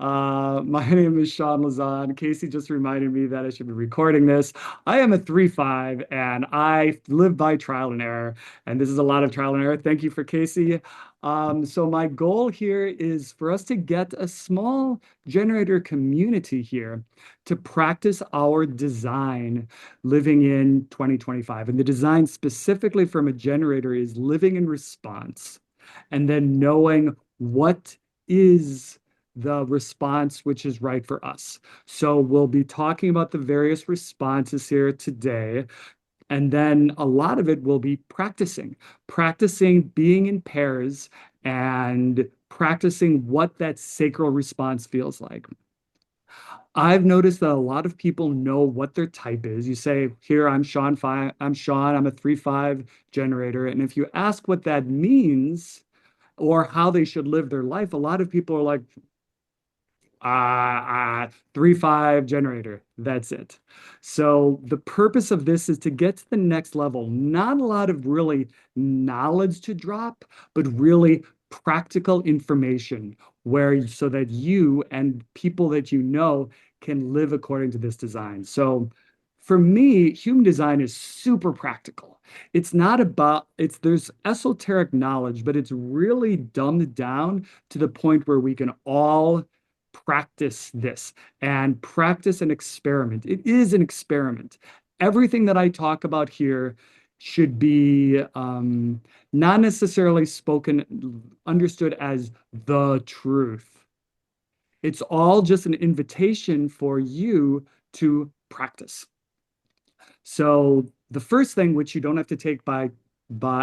My name is Sean Lazan. Casey just reminded me that I should be recording this. I am a 3-5 and I live by trial and error. And this is a lot of trial and error. Thank you for Casey. So my goal here is for us to get a small generator community here to practice our design living in 2025. And the design specifically from a generator is living in response and then knowing what is the response which is right for us. So we'll be talking about the various responses here today. And then a lot of it will be practicing being in pairs and practicing what that sacral response feels like. I've noticed that a lot of people know what their type is. You say, here, I'm Sean, I'm a 3-5 generator. And if you ask what that means or how they should live their life, a lot of people are like, 3-5 generator. That's it. So the purpose of this is to get to the next level. Not a lot of really knowledge to drop, but really practical information where so that you and people that you know can live according to this design. So for me, human design is super practical. It's not about there's esoteric knowledge, but it's really dumbed down to the point where we can all practice this and practice an experiment. It is an experiment. Everything that I talk about here should be not necessarily understood as the truth. It's all just an invitation for you to practice. So the first thing, which you don't have to take by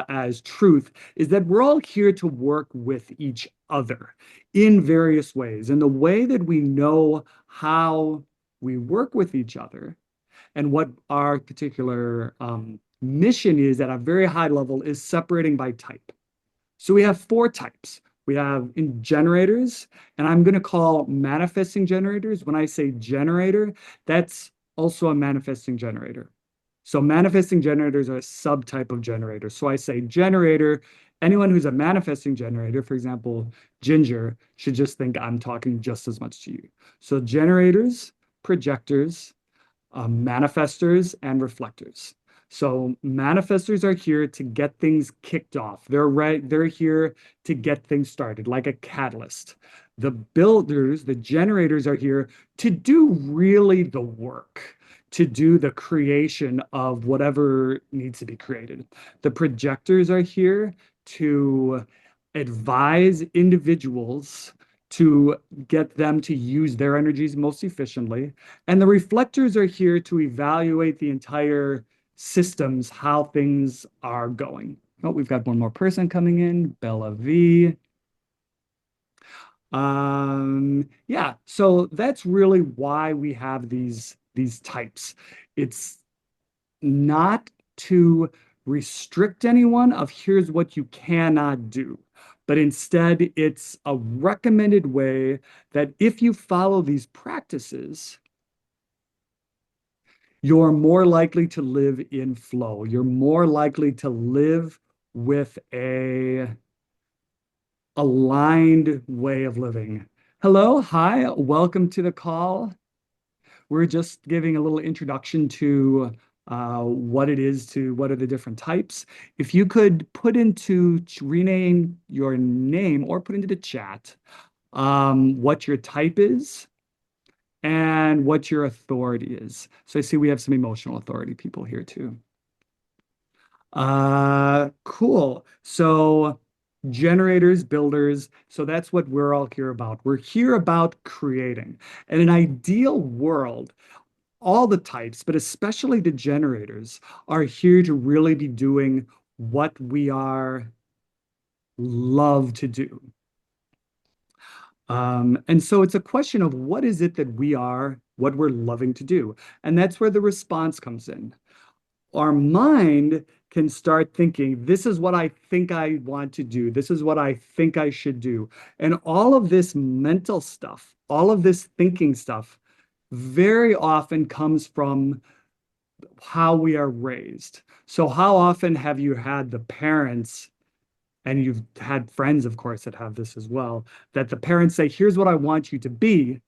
as truth, is that we're all here to work with each other in various ways. And the way that we know how we work with each other and what our particular mission is at a very high level is separating by type. So we have 4 types. We have in generators, and I'm going to call manifesting generators. When I say generator, that's also a manifesting generator. So manifesting generators are a subtype of generator. So I say generator, anyone who's a manifesting generator, for example, Ginger, should just think I'm talking just as much to you. So generators, projectors, manifestors, and reflectors. So manifestors are here to get things kicked off. They're here to get things started, like a catalyst. The builders, the generators are here to do really the work, to do the creation of whatever needs to be created. The projectors are here to advise individuals to get them to use their energies most efficiently. And the reflectors are here to evaluate the entire systems, how things are going. Oh, we've got one more person coming in, Bella V. Yeah, so that's really why we have these types. It's not to restrict anyone of here's what you cannot do, but instead it's a recommended way that if you follow these practices, you're more likely to live in flow. You're more likely to live with a aligned way of living. Hello, hi, welcome to the call. We're just giving a little introduction to what are the different types. If you could rename your name or put into the chat what your type is and what your authority is. So I see we have some emotional authority people here too. Cool. So generators, builders. So that's what we're all here about. We're here about creating. In an ideal world, all the types, but especially the generators, are here to really be doing what we are love to do. And so it's a question of what is it that what we're loving to do. And that's where the response comes in. Our mind can start thinking, this is what I think I want to do. This is what I think I should do. And all of this mental stuff, all of this thinking stuff, very often comes from how we are raised. So how often have you had the parents and you've had friends, of course, that have this as well, that the parents say, here's what I want you to be.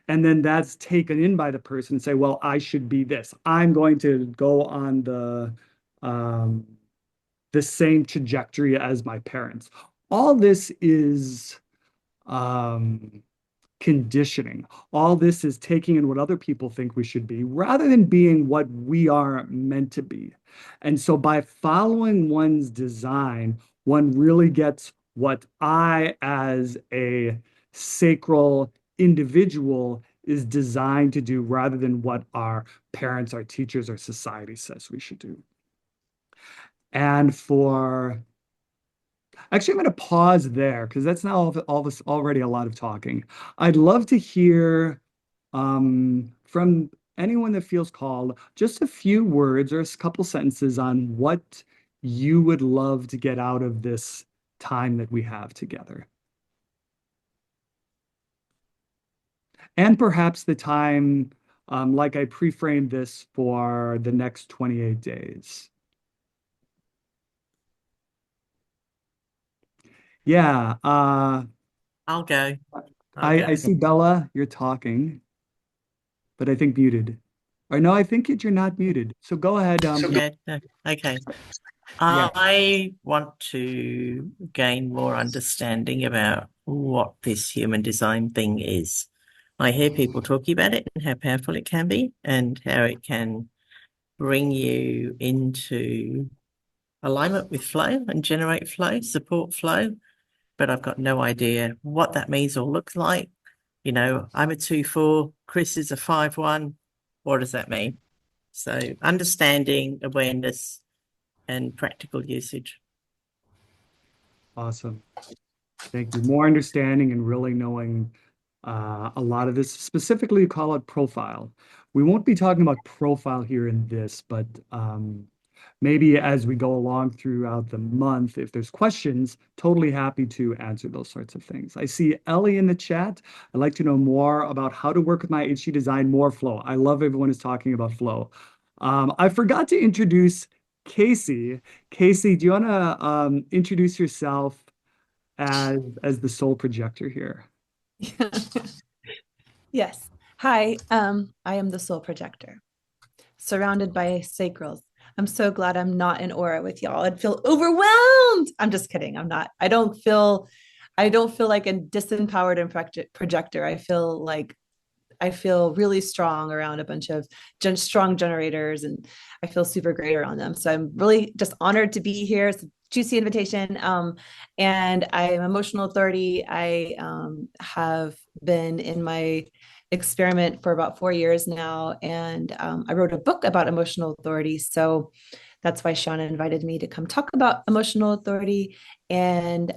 And then that's taken in by the person and say, well, I should be this. I'm going to go on um, the same trajectory as my parents. All this is um, conditioning. All this is taking in what other people think we should be rather than being what we are meant to be. And so by following one's design, one really gets what I, as a sacral individual, is designed to do rather than what our parents, our teachers, our society says we should do. And for Actually, I'm going to pause there because that's now all this already a lot of talking. I'd love to hear from anyone that feels called just a few words or a couple sentences on what you would love to get out of this time that we have together. And perhaps the time, like I pre-framed this for the next 28 days. Yeah, I'll go. I'll I go. see Bella, you're talking, but I think muted. Or no, I think you're not muted. So go ahead. Yeah, no, okay. Yeah, I want to gain more understanding about what this human design thing is. I hear people talking about it and how powerful it can be and how it can bring you into alignment with flow and generate flow, support flow, but I've got no idea what that means or looks like. I'm a 2-4, Chris is a 5-1. What does that mean? So understanding, awareness, and practical usage. awesome. Thank you. More understanding and really knowing a lot of this. Specifically, you call it profile. We won't be talking about profile here in this, but maybe as we go along throughout the month, if there's questions, totally happy to answer those sorts of things. I see Ellie in the chat. I'd like to know more about how to work with my HG design, more flow. I love everyone is talking about flow. I forgot to introduce Casey. Casey, do you want to introduce yourself as the sole projector here? Yes. Hi, I am the soul projector, surrounded by sacrals. I'm so glad I'm not in aura with y'all. I'd feel overwhelmed. I'm just kidding. I'm not. I don't feel like a disempowered and projector. I feel really strong around a bunch of strong generators, and I feel super great around them. So I'm really just honored to be here. It's a juicy invitation. And I'm emotional authority. I have been in my experiment for about 4 years now, and I wrote a book about emotional authority. So that's why Shauna invited me to come talk about emotional authority. And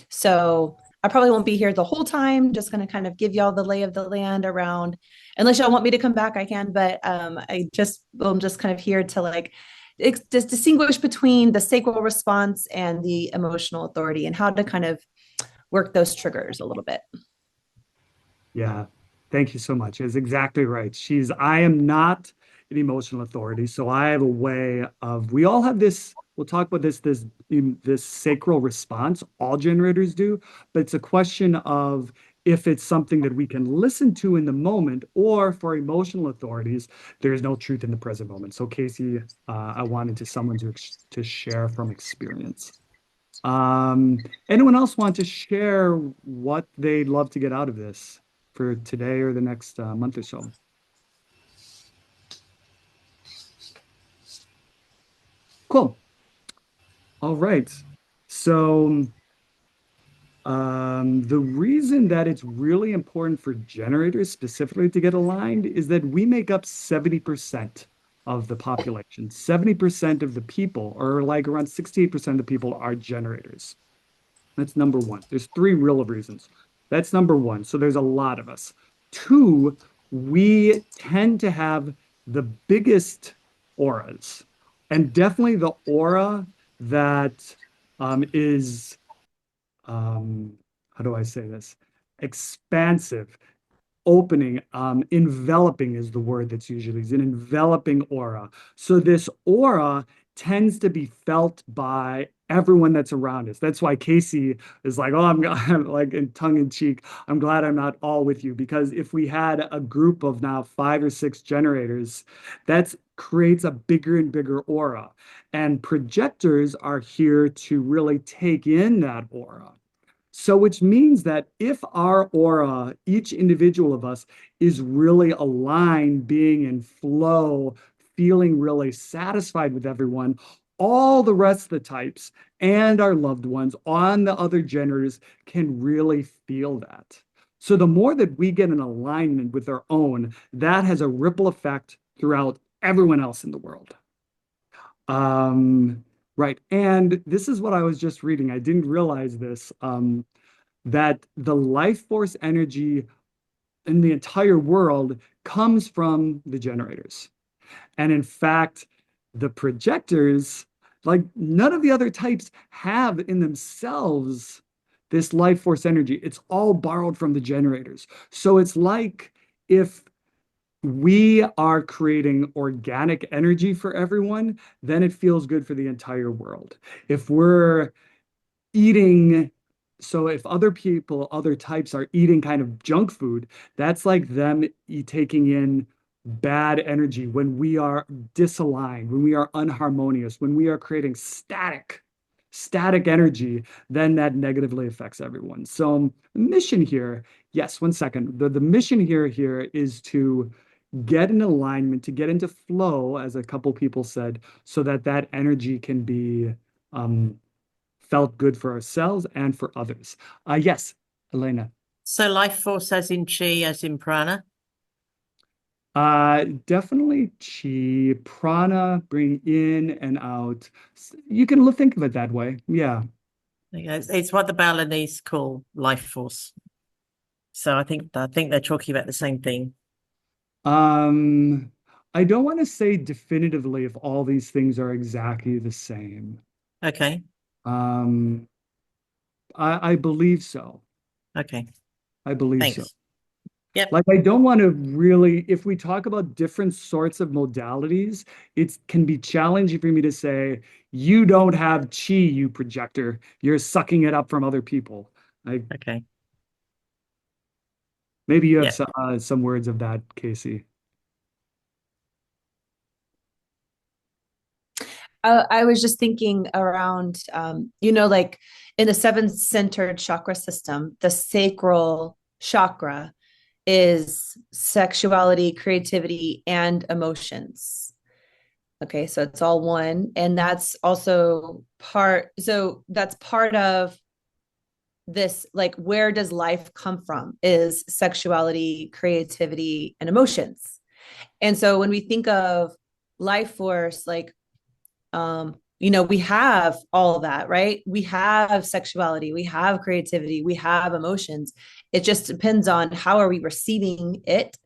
so I probably won't be here the whole time, just going to kind of give y'all the lay of the land around, unless y'all want me to come back, I can, but I'm just kind of here to like just distinguish between the sacral response and the emotional authority and how to kind of work those triggers a little bit. Yeah, thank you so much. It's exactly right. I am not an emotional authority, so I have a way of, we all have this, we'll talk about this sacral response, all generators do, but it's a question of if it's something that we can listen to in the moment, or for emotional authorities, there's no truth in the present moment. So Casey, I wanted someone to share from experience. Anyone else want to share what they'd love to get out of this for today or the next month or so? Cool. All right. So the reason that it's really important for generators specifically to get aligned is that we make up 70% of the population. 70% of the people, or like around 68% of the people, are generators. That's number one. There's three real reasons. That's number one. So there's a lot of us. Two, we tend to have the biggest auras, and definitely the aura that is, how do I say this? Expansive, opening, enveloping is the word that's usually used, an enveloping aura. So this aura tends to be felt by everyone that's around us. That's why Casey is like, oh, I'm like in tongue in cheek. I'm glad I'm not all with you, because if we had a group of now 5 or 6 generators, that creates a bigger and bigger aura. And projectors are here to really take in that aura. So, which means that if our aura, each individual of us, is really aligned, being in flow, feeling really satisfied with everyone, all the rest of the types and our loved ones on the other genders can really feel that. So, the more that we get in alignment with our own, that has a ripple effect throughout everyone else in the world. Right. And this is what I was just reading. I didn't realize this, that the life force energy in the entire world comes from the generators. And in fact, the projectors, like none of the other types have in themselves this life force energy. It's all borrowed from the generators. So it's like if we are creating organic energy for everyone, then it feels good for the entire world. If we're eating, so if other people, other types are eating kind of junk food, that's like them taking in bad energy when we are disaligned, when we are unharmonious, when we are creating static energy, then that negatively affects everyone. So the mission here, yes, one second. The mission here is to get in alignment, to get into flow, as a couple people said, so that that energy can be felt good for ourselves and for others. Yes, Elena. So life force as in chi, as in prana? Definitely chi, prana, bring in and out. You can think of it that way. Yeah. It's what the Balinese call life force. So I think they're talking about the same thing. Um, I don't want to say definitively if all these things are exactly the same. Okay. Um, I believe so. Okay. I believe so. Thanks. Yep. Like, I don't want to really, if we talk about different sorts of modalities, it can be challenging for me to say, you don't have chi, you projector. You're sucking it up from other people. Like, Okay. maybe you have Yeah. some words of that, Casey. I was just thinking around, like in the seven-centered chakra system, the sacral chakra is sexuality, creativity, and emotions. Okay, so it's all one. And that's also that's part of this, like, where does life come from? Is sexuality, creativity, and emotions. And so when we think of life force, like, we have all of that, right? We have sexuality, we have creativity, we have emotions. It just depends on how are we receiving it,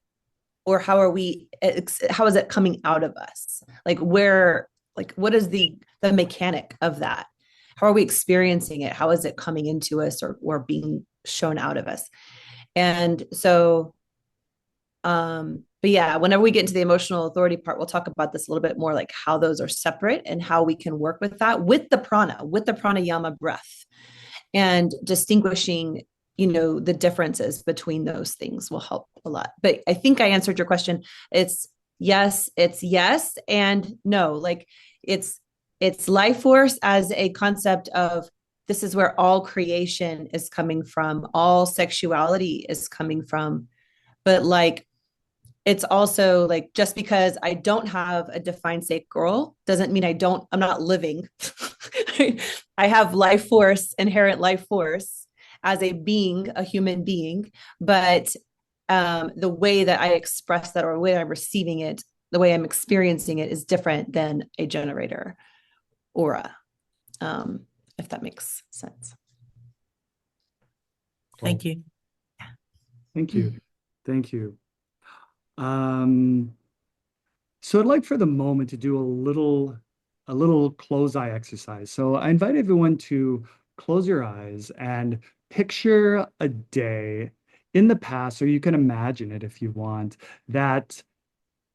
or how is it coming out of us? Like, what is the mechanic of that? How are we experiencing it? How is it coming into us, or being shown out of us? And so, but yeah, whenever we get into the emotional authority part, we'll talk about this a little bit more, like how those are separate and how we can work with that with the pranayama breath, and distinguishing, the differences between those things will help a lot. But I think I answered your question. It's yes, and no. Like, it's life force as a concept of, this is where all creation is coming from, all sexuality is coming from. But like, it's also like, just because I don't have a defined sacral doesn't mean I'm not living. I have life force, inherent life force as a being, a human being, but the way that I express that, or the way I'm receiving it, the way I'm experiencing it, is different than a generator aura, if that makes sense. Thank you. Thank you. Thank you. So I'd like for the moment to do a little close eye exercise. So I invite everyone to close your eyes and picture a day in the past, or you can imagine it if you want, that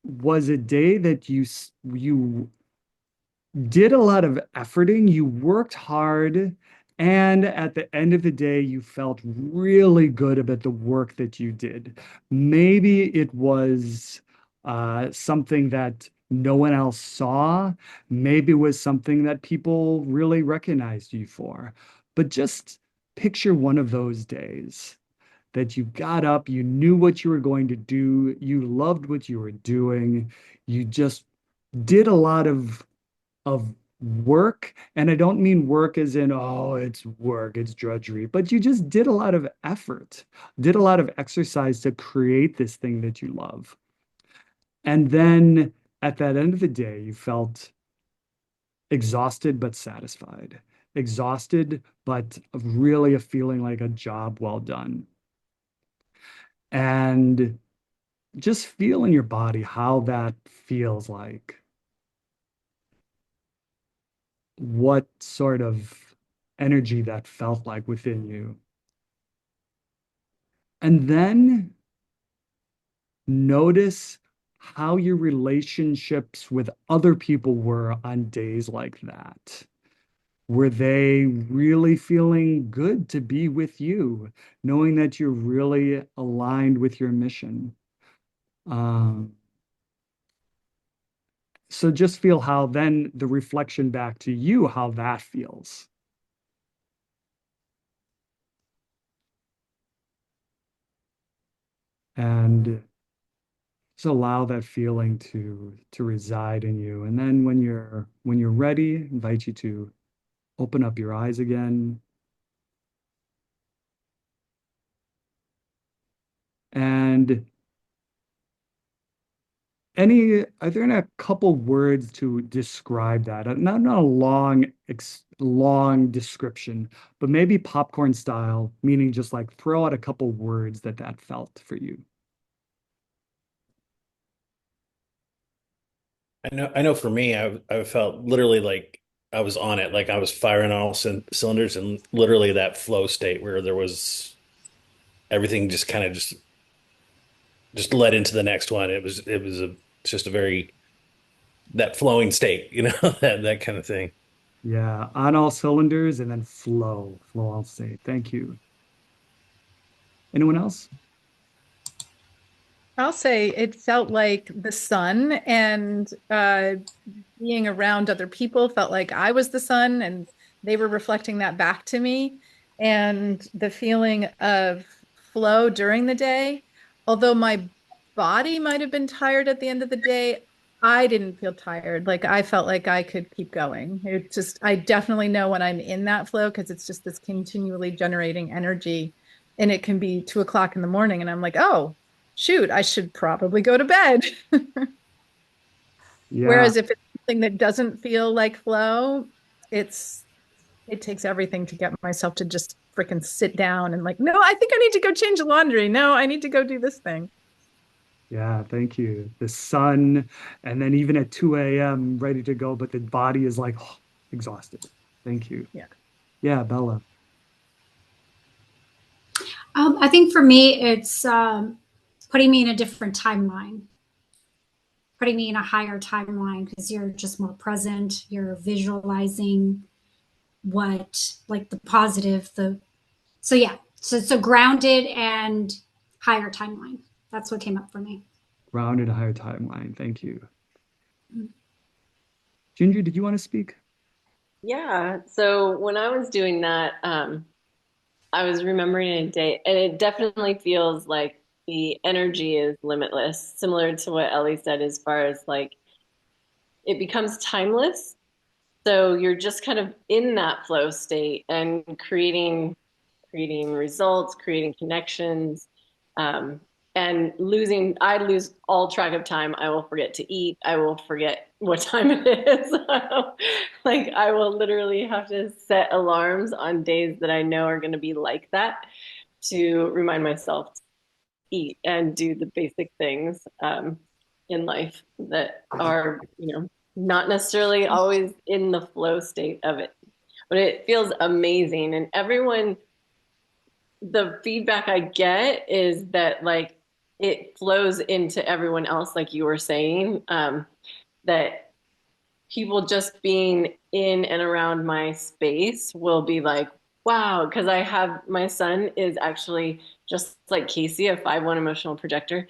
was a day that you did a lot of efforting, you worked hard, and at the end of the day, you felt really good about the work that you did. Maybe it was something that no one else saw. Maybe it was something that people really recognized you for. But just picture one of those days that you got up, you knew what you were going to do, you loved what you were doing, you just did a lot of work. And I don't mean work as in, oh, it's work, it's drudgery, but you just did a lot of effort, did a lot of exercise to create this thing that you love. And then at that end of the day, you felt exhausted but satisfied, exhausted, but really a feeling like a job well done. And just feel in your body how that feels like. What sort of energy that felt like within you. And then notice how your relationships with other people were on days like that. Were they really feeling good to be with you, knowing that you're really aligned with your mission? Um, so just feel how then the reflection back to you, how that feels. And just allow that feeling to reside in you. And then when you're ready, I invite you to open up your eyes again. And are there a couple words to describe that? Not a long description, but maybe popcorn style, meaning just like throw out a couple words that felt for you. I know for me, I felt literally like I was on it, like I was firing on all cylinders, and literally that flow state where there was everything just kind of just led into the next one. It's just a very that flowing state, that kind of thing. Yeah, on all cylinders and then flow, I'll say. Thank you. Anyone else? I'll say it felt like the sun, and being around other people felt like I was the sun and they were reflecting that back to me. And the feeling of flow during the day, although my body might have been tired at the end of the day, I didn't feel tired. Like I felt like I could keep going. It just, I definitely know when I'm in that flow because it's just this continually generating energy. And it can be 2 o'clock in the morning, and I'm like, oh, shoot, I should probably go to bed. Yeah, Whereas if it's something that doesn't feel like flow, it's it takes everything to get myself to just freaking sit down and like, no, I think I need to go change the laundry. No, I need to go do this thing. yeah, thank you. The sun, and then even at 2 a.m., ready to go, but the body is like exhausted. Thank you. Yeah. Yeah, Bella. I think for me, it's putting me in a different timeline, putting me in a higher timeline because you're just more present. You're visualizing what, like the positive, so yeah, so grounded and higher timeline. That's what came up for me. Grounded, a higher timeline. Thank you. Ginger, did you want to speak? Yeah. So when I was doing that, I was remembering a day, and it definitely feels like the energy is limitless, similar to what Ellie said, as far as like it becomes timeless. So you're just kind of in that flow state and creating results, creating connections, um, and I lose all track of time. I will forget to eat. I will forget what time it is. Like I will literally have to set alarms on days that I know are going to be like that to remind myself to eat and do the basic things in life that are, not necessarily always in the flow state of it. But it feels amazing. And the feedback I get is that like it flows into everyone else, like you were saying, that people just being in and around my space will be like, wow, because I have my son is actually just like Casey, a 5-1 emotional projector.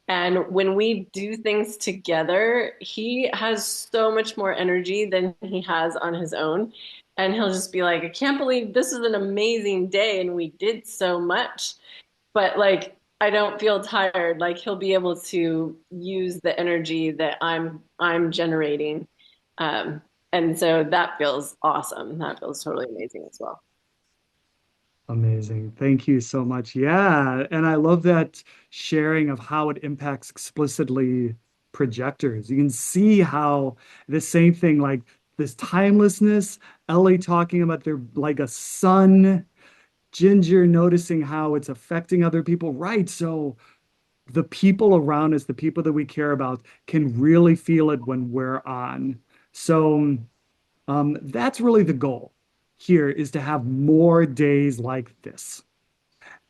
And when we do things together, he has so much more energy than he has on his own. And he'll just be like, I can't believe this is an amazing day and we did so much. But like, I don't feel tired. Like he'll be able to use the energy that I'm generating. And so that feels awesome. That feels totally amazing as well. Amazing. Thank you so much. Yeah. And I love that sharing of how it impacts explicitly projectors. You can see how the same thing, like this timelessness, Ellie talking about their like a sun, Ginger noticing how it's affecting other people. Right. So the people around us, the people that we care about, can really feel it when we're on. So that's really the goal here is to have more days like this.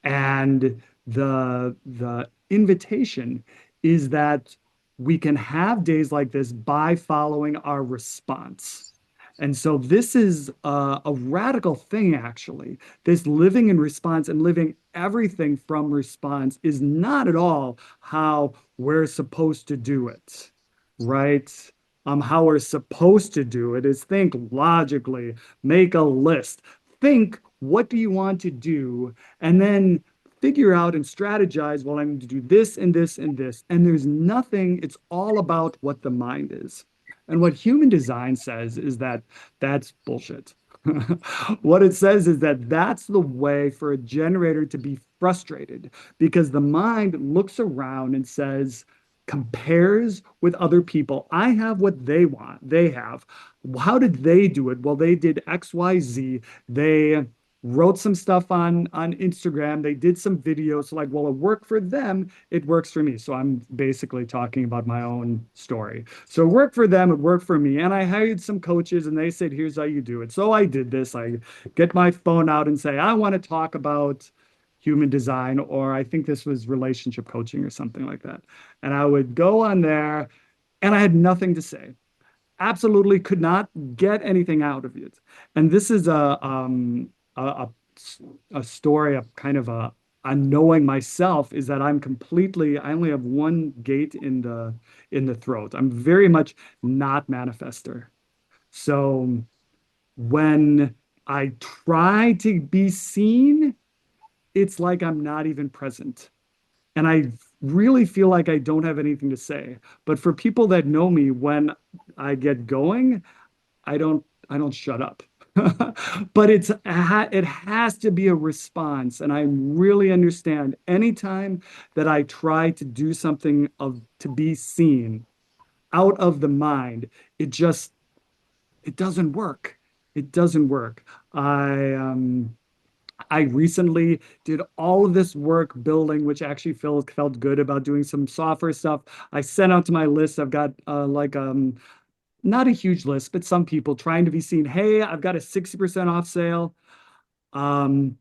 And the invitation is that we can have days like this by following our response. And so this is a radical thing, actually. This living in response and living everything from response is not at all how we're supposed to do it, right? How we're supposed to do it is think logically, make a list, think what do you want to do, and then figure out and strategize, well, I'm going to do this and this and this. And there's nothing, it's all about what the mind is. And what human design says is that that's bullshit. What it says is that that's the way for a generator to be frustrated because the mind looks around and says, compares with other people. I have what they want. They have. How did they do it? Well, they did X, Y, Z. They wrote some stuff on Instagram. They did some videos. So like, well, it worked for them. It works for me. So I'm basically talking about my own story. So it worked for them. It worked for me. And I hired some coaches and they said, here's how you do it. So I did this. I get my phone out and say, I want to talk about human design, or I think this was relationship coaching or something like that. And I would go on there and I had nothing to say. Absolutely could not get anything out of it. And this is a, a story of kind of a knowing myself is that I only have one gate in the throat. I'm very much not manifester. So when I try to be seen, it's like I'm not even present. And I really feel like I don't have anything to say. But for people that know me, when I get going, I don't shut up. But it has to be a response. And I really understand anytime that I try to do something of to be seen out of the mind, it just it doesn't work. It doesn't work. I recently did all of this work building, which actually felt good about doing some software stuff. I sent out to my list. I've got not a huge list, but some people trying to be seen. Hey, I've got a 60% off sale. Um,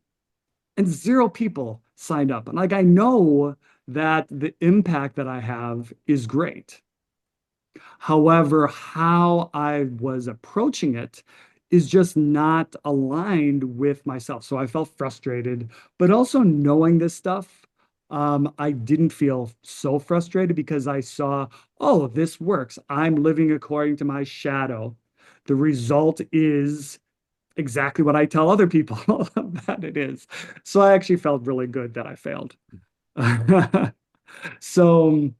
and zero people signed up. And like I know that the impact that I have is great. However, how I was approaching it is just not aligned with myself. So I felt frustrated, but also knowing this stuff, I didn't feel so frustrated because I saw, oh, this works. I'm living according to my shadow. The result is exactly what I tell other people that it is. So I actually felt really good that I failed. So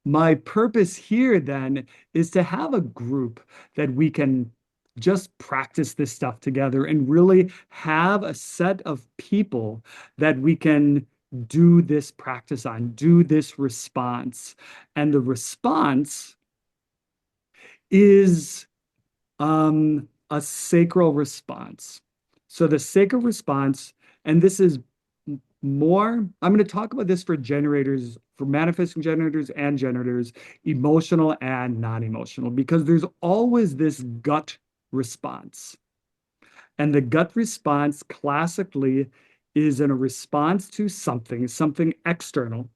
my purpose here then is to have a group that we can just practice this stuff together and really have a set of people that we can do this practice on, do this response. And the response is a sacral response. So the sacral response, and this is more, I'm going to talk about this for generators, for manifesting generators and generators, emotional and non-emotional, because there's always this gut response. And the gut response classically is in a response to something external.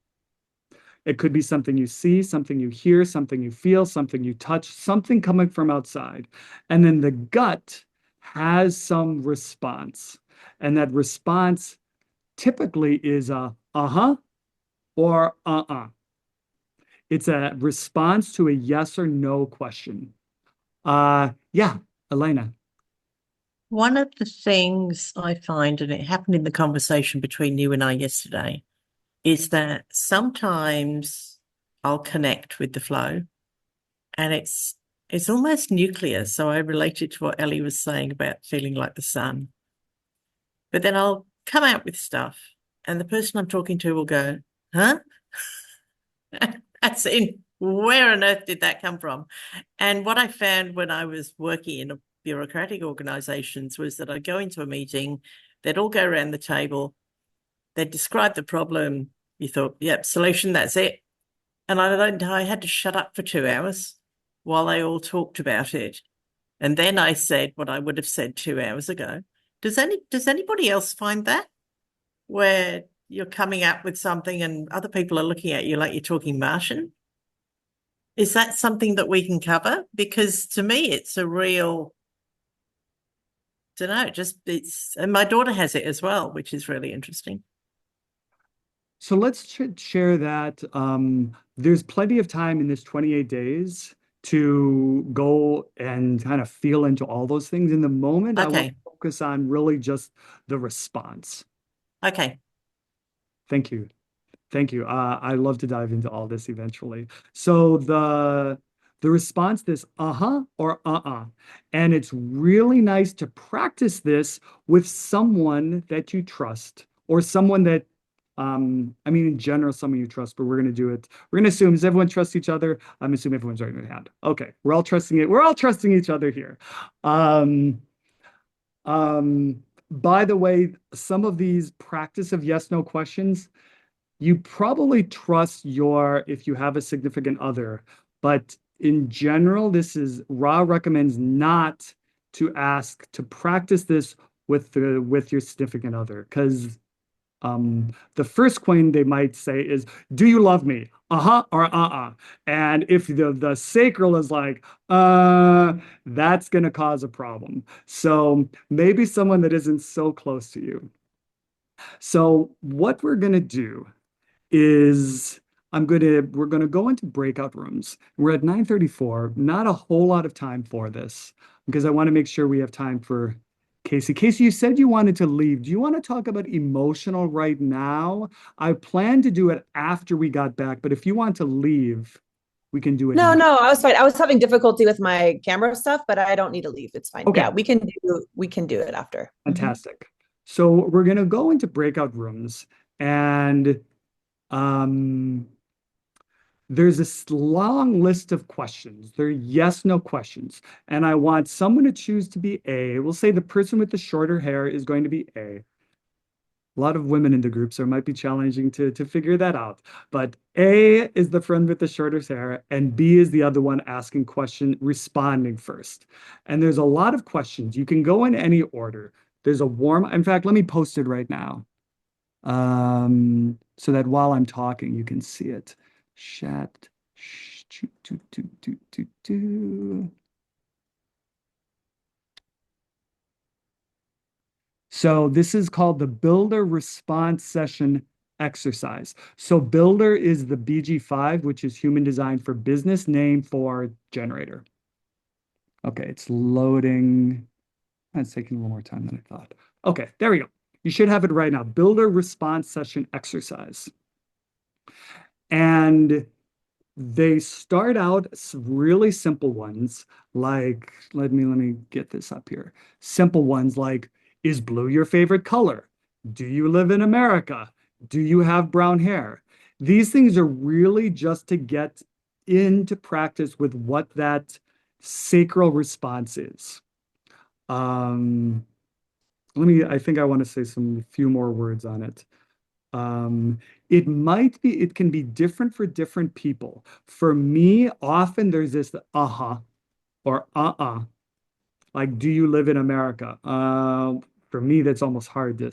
It could be something you see, something you hear, something you feel, something you touch, something coming from outside. And then the gut has some response. And that response typically is a uh-huh or uh-uh. It's a response to a yes or no question. Yeah, Elena. One of the things I find, and it happened in the conversation between you and I yesterday, is that sometimes I'll connect with the flow and it's almost nuclear. So I relate it to what Ellie was saying about feeling like the sun. But then I'll come out with stuff and the person I'm talking to will go, huh? That's in where on earth did that come from? And what I found when I was working in bureaucratic organizations was that I'd go into a meeting, they'd all go around the table, they'd describe the problem. You thought, yep, solution, that's it. And I had to shut up for 2 hours while they all talked about it. And then I said what I would have said 2 hours ago. Does anybody else find that? Where you're coming up with something and other people are looking at you like you're talking Martian? Is that something that we can cover? Because to me, it's a real, don't know, and my daughter has it as well, which is really interesting. So let's share that there's plenty of time in this 28 days to go and kind of feel into all those things. In the moment, I want to focus on really just the response. Okay. Thank you. Thank you. I love to dive into all this eventually. So the response is uh-huh or uh-uh. And it's really nice to practice this with someone that you trust or someone that I mean, in general, someone you trust, but we're going to do it. We're going to assume, does everyone trust each other? I'm assuming everyone's raising their hand. Okay, we're all trusting it. We're all trusting each other here. By the way, some of these practice of yes, no questions, you probably trust if you have a significant other, but in general, Ra recommends not to practice this with your significant other, because the first coin they might say is, do you love me? Uh-huh or uh-uh. And if the sacral is like, that's going to cause a problem. So maybe someone that isn't so close to you. So what we're going to do is we're going to go into breakout rooms. We're at 9:34, not a whole lot of time for this because I want to make sure we have time for Casey. Casey, you said you wanted to leave. Do you want to talk about emotional right now? I planned to do it after we got back, but if you want to leave, we can do it No, now. no, I was fine. I was having difficulty with my camera stuff, but I don't need to leave. It's fine. Okay. Yeah, we can do it after. Fantastic. So we're going to go into breakout rooms and there's this long list of questions. They're yes, no questions. And I want someone to choose to be A. We'll say the person with the shorter hair is going to be A. A lot of women in the group, so it might be challenging to figure that out. But A is the friend with the shorter hair, and B is the other one responding first. And there's a lot of questions. You can go in any order. In fact, let me post it right now. So that while I'm talking, you can see it. Chat. So this is called the Builder Response Session Exercise. So Builder is the BG5, which is Human Design for Business, name for generator. Okay, it's loading. It's taking a little more time than I thought. Okay, there we go. You should have it right now. Builder Response Session Exercise. And they start out really simple ones, like, let me get this up here. Simple ones like, is blue your favorite color? Do you live in America? Do you have brown hair? These things are really just to get into practice with what that sacral response is. I think I want to say some few more words on it. It can be different for different people. For me, often there's this uh-huh or uh-uh. Like, do you live in America? For me, that's almost hard to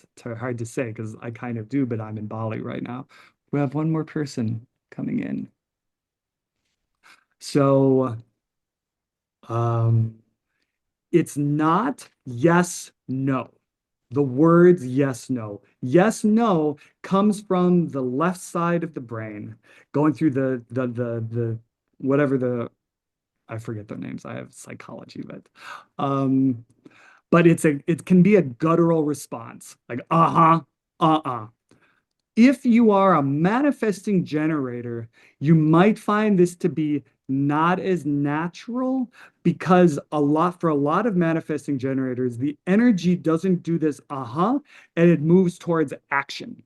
say because I kind of do, but I'm in Bali right now. We have one more person. coming in. So it's not yes, no. The words yes, no. Yes, no comes from the left side of the brain, going through the whatever I forget their names. I have psychology, but it can be a guttural response, like uh-huh, uh-uh. If you are a manifesting generator, you might find this to be not as natural because for a lot of manifesting generators, the energy doesn't do this uh-huh, and it moves towards action.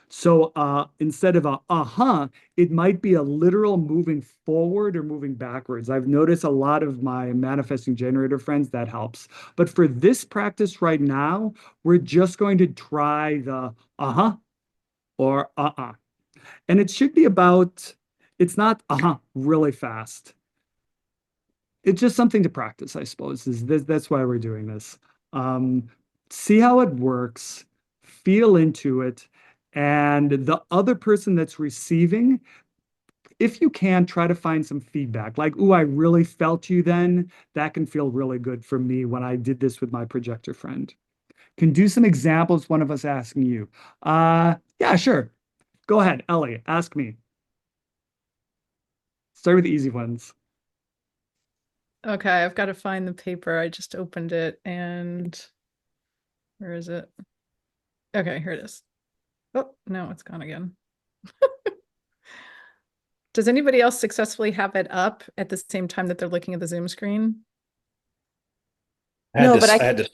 So instead of a uh-huh, it might be a literal moving forward or moving backwards. I've noticed a lot of my manifesting generator friends that helps. But for this practice right now, we're just going to try the uh-huh or uh-uh. And it should be it's not uh-huh really fast. It's just something to practice, I suppose. That's why we're doing this. Um, See how it works, feel into it, and the other person that's receiving, if you can, try to find some feedback. Like, ooh, I really felt you then. That can feel really good for me when I did this with my projector friend. Can do some examples, one of us asking you. Yeah, sure. Go ahead, Ellie, ask me. Start with the easy ones. Okay, I've got to find the paper. I just opened it and where is it? Okay, here it is. Oh, no, it's gone again. Does anybody else successfully have it up at the same time that they're looking at the Zoom screen? No, but I had to.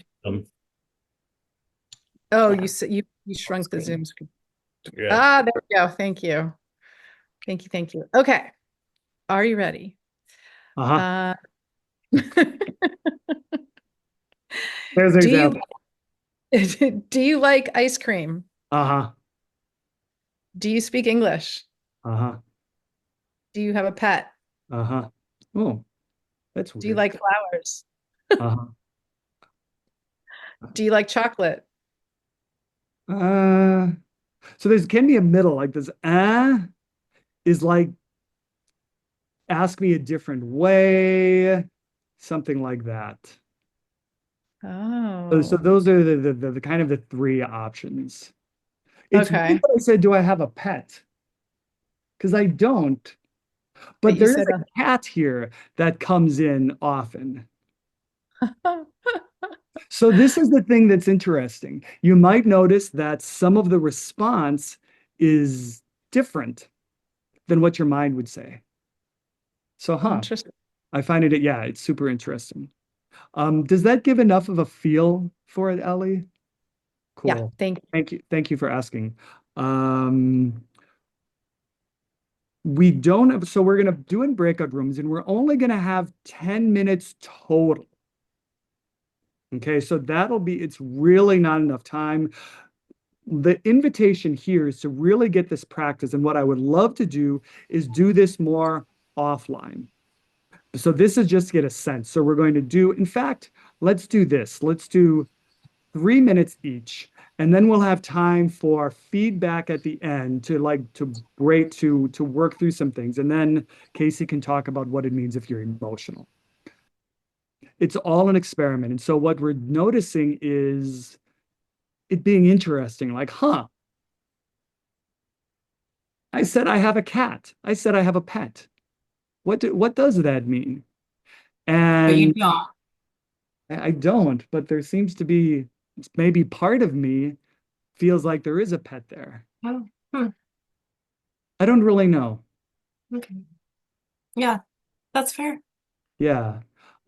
Oh, Yeah. you shrunk the Zoom screen. Yeah. Ah, there we go. Thank you. Thank you. Thank you. Okay. Are you ready? Uh-huh. Uh, There's an do you example. do you like ice cream? Uh-huh. Do you speak English? Uh-huh. Do you have a pet? Uh-huh. Oh, that's Do you weird. like flowers? Uh-huh. Do you like chocolate? Uh, so there's can be a middle, like this is like ask me a different way, something like that. So Oh, those are the kind of the three options. It's weird okay. that I said, do I have a pet? Because I don't, But but you there is said a cat here that comes in often. So this is the thing that's interesting. You might notice that some of the response is different than what your mind would say. So, Interesting. I find yeah, it's super interesting. Does that give enough of a feel for it, Ellie? Yeah, Cool. thank you. Thank you. Thank you for asking. We don't have, so we're going to do in breakout rooms and we're only going to have 10 minutes total. Okay, so it's really not enough time. The invitation here is to really get this practice. And what I would love to do is do this more offline. So this is just to get a sense. So we're going to do, in fact, let's do this. Let's do 3 minutes each. And then we'll have time for feedback at the end to work through some things. And then Casey can talk about what it means if you're emotional. It's all an experiment. And so what we're noticing is it being interesting, like, I said I have a cat. I said I have a pet. What does that mean? But you And don't. I don't, but there seems to be maybe part of me feels like there is a pet there. Oh, hmm. I don't really know. Okay. Yeah, that's fair. Yeah.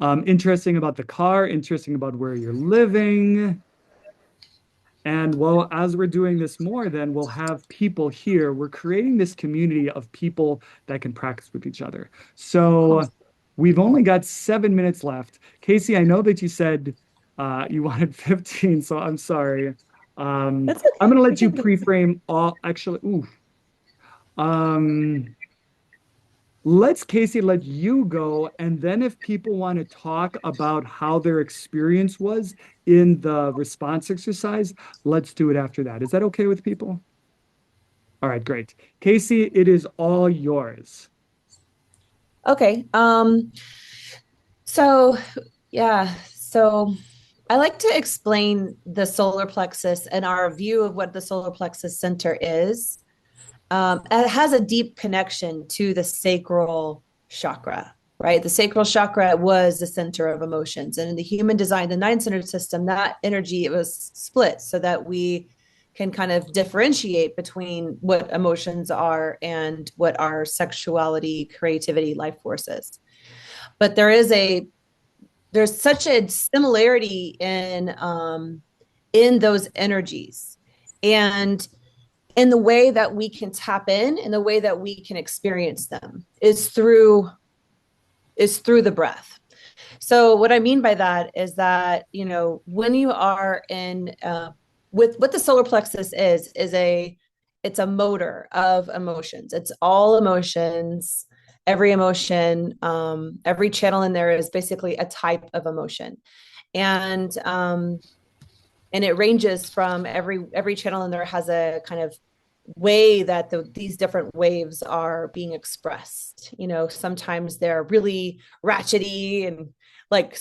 Interesting about the car, interesting about where you're living. And well, as we're doing this more, then we'll have people here. We're creating this community of people that can practice with each other. So we've only got 7 minutes left. Casey, I know that you said you wanted 15, so I'm sorry. That's okay. I'm going to We let you can do- pre-frame actually, ooh. Let's, Casey, let you go. And then if people want to talk about how their experience was in the response exercise, let's do it after that. Is that okay with people? All right, great. Casey, it is all yours. Okay. So yeah, so I like to explain the solar plexus and our view of what the solar plexus center is. It has a deep connection to the sacral chakra, right? The sacral chakra was the center of emotions. And in the human design, the nine-centered system, that energy it was split so that we can kind of differentiate between what emotions are and what our sexuality, creativity, life force is. But there's such a similarity in those energies. And in the way that we can tap in and the way that we can experience them is through the breath. So what I mean by that is that, when you are in with what the solar plexus is it's a motor of emotions. It's all emotions. Every emotion, every channel in there is basically a type of emotion. And it ranges from every channel in there has a kind of way that these different waves are being expressed. Sometimes they're really ratchety and like,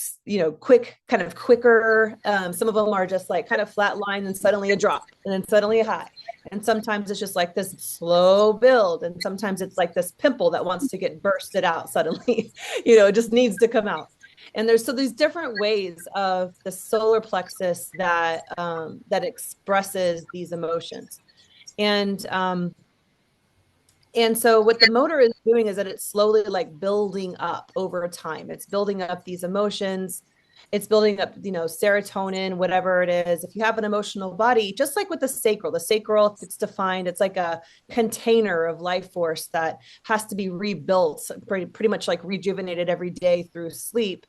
quick, kind of quicker. Some of them are just like kind of flat line and suddenly a drop and then suddenly a high. And sometimes it's just like this slow build. And sometimes it's like this pimple that wants to get bursted out suddenly, it just needs to come out. And there's these different ways of the solar plexus that expresses these emotions. And so what the motor is doing is that it's slowly like building up over time. It's building up these emotions. It's building up, serotonin, whatever it is. If you have an emotional body, just like with the sacral, if it's defined, it's like a container of life force that has to be rebuilt, pretty much like rejuvenated every day through sleep.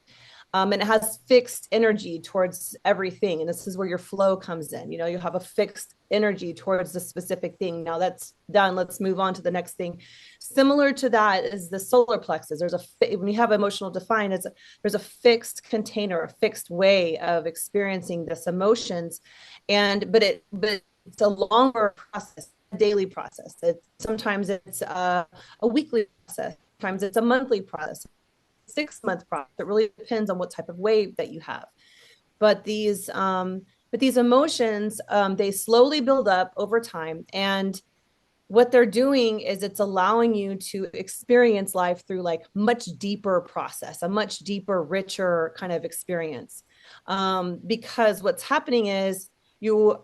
And it has fixed energy towards everything. And this is where your flow comes in. You have a fixed energy towards the specific thing. Now that's done. Let's move on to the next thing. Similar to that is the solar plexus. When you have emotional defined, there's a fixed container, a fixed way of experiencing this emotions. But it's a longer process, a daily process. Sometimes it's a weekly process. Sometimes it's a monthly process. 6-month process. It really depends on what type of wave that you have. But these emotions, they slowly build up over time. And what they're doing is it's allowing you to experience life through like much deeper process, a much deeper, richer kind of experience. Because what's happening is you're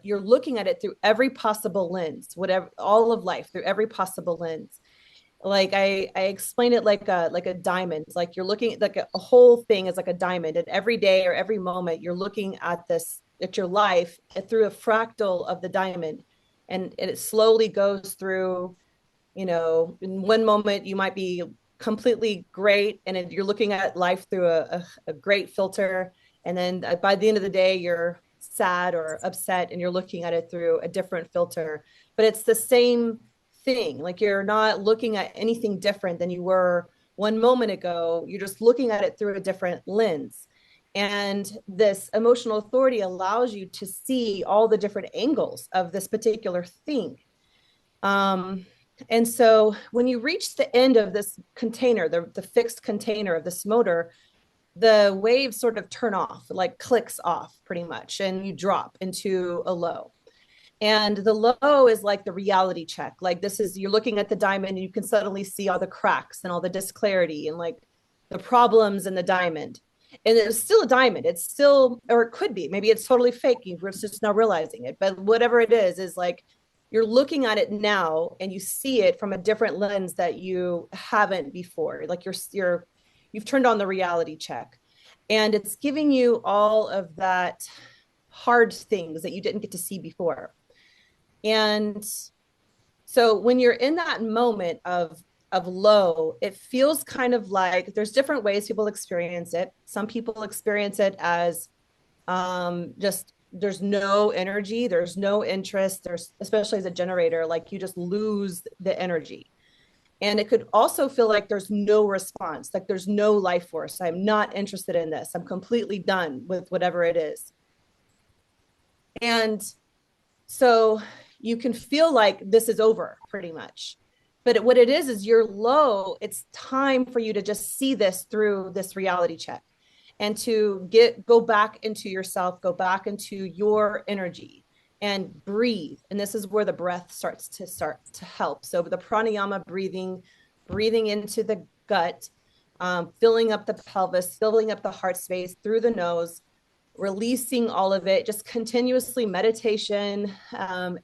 looking at it through every possible lens, whatever, all of life through every possible lens. Like I explain it like a diamond. Like you're looking at like a whole thing is like a diamond, and every day or every moment you're looking at your life through a fractal of the diamond, and it slowly goes through. In one moment you might be completely great, and you're looking at life through a great filter, and then by the end of the day you're sad or upset, and you're looking at it through a different filter. But it's the same thing. Like you're not looking at anything different than you were one moment ago. You're just looking at it through a different lens. And this emotional authority allows you to see all the different angles of this particular thing. And so when you reach the end of this container, the fixed container of this motor, the waves sort of turn off, like clicks off pretty much, and you drop into a low. And the low is like the reality check. Like you're looking at the diamond and you can suddenly see all the cracks and all the disclarity and like the problems in the diamond. And it's still a diamond. It's still, or it could be, maybe it's totally fake. We're just not realizing it. But whatever it is like you're looking at it now and you see it from a different lens that you haven't before. Like you've turned on the reality check. And it's giving you all of that hard things that you didn't get to see before. And so when you're in that moment of low, it feels kind of like there's different ways people experience it. Some people experience it as just there's no energy, there's no interest, there's, especially as a generator, like you just lose the energy. And it could also feel like there's no response, like there's no life force. I'm not interested in this. I'm completely done with whatever it is. And so you can feel like this is over pretty much. But what it is you're low. It's time for you to just see this through this reality check and to go back into yourself, go back into your energy and breathe. And this is where the breath starts to help. So the pranayama breathing into the gut, filling up the pelvis, filling up the heart space through the nose, releasing all of it, just continuously meditation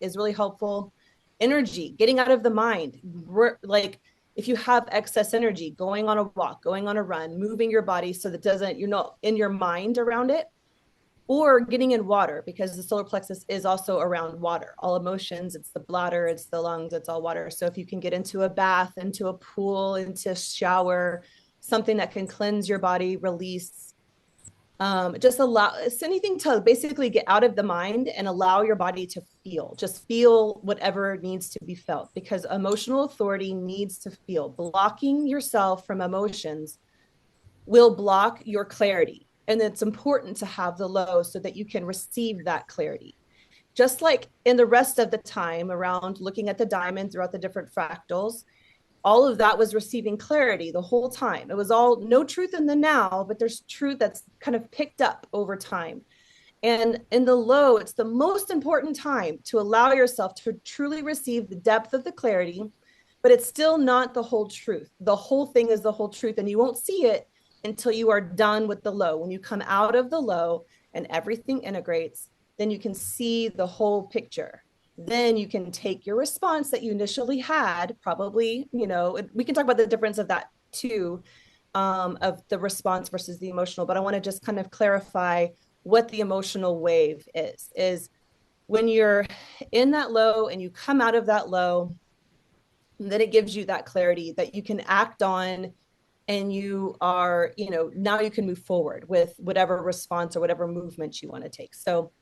is really helpful. Energy, getting out of the mind. Like if you have excess energy, going on a walk, going on a run, moving your body so that you're not in your mind around it, or getting in water, because the solar plexus is also around water. All emotions, it's the bladder, it's the lungs, it's all water. So if you can get into a bath, into a pool, into a shower, something that can cleanse your body, release, just allow, it's anything to basically get out of the mind and allow your body to feel, just feel whatever needs to be felt, because emotional authority needs to feel. Blocking yourself from emotions will block your clarity. And it's important to have the low so that you can receive that clarity. Just like in the rest of the time around looking at the diamond throughout the different fractals, all of that was receiving clarity the whole time. It was all no truth in the now, but there's truth that's kind of picked up over time. And in the low, it's the most important time to allow yourself to truly receive the depth of the clarity, but it's still not the whole truth. The whole thing is the whole truth, and you won't see it until you are done with the low. When you come out of the low and everything integrates, then you can see the whole picture. Then you can take your response that you initially had, probably, we can talk about the difference of that too, of the response versus the emotional, but I want to just kind of clarify what the emotional wave is when you're in that low and you come out of that low, then it gives you that clarity that you can act on, and you are, now you can move forward with whatever response or whatever movement you want to take. So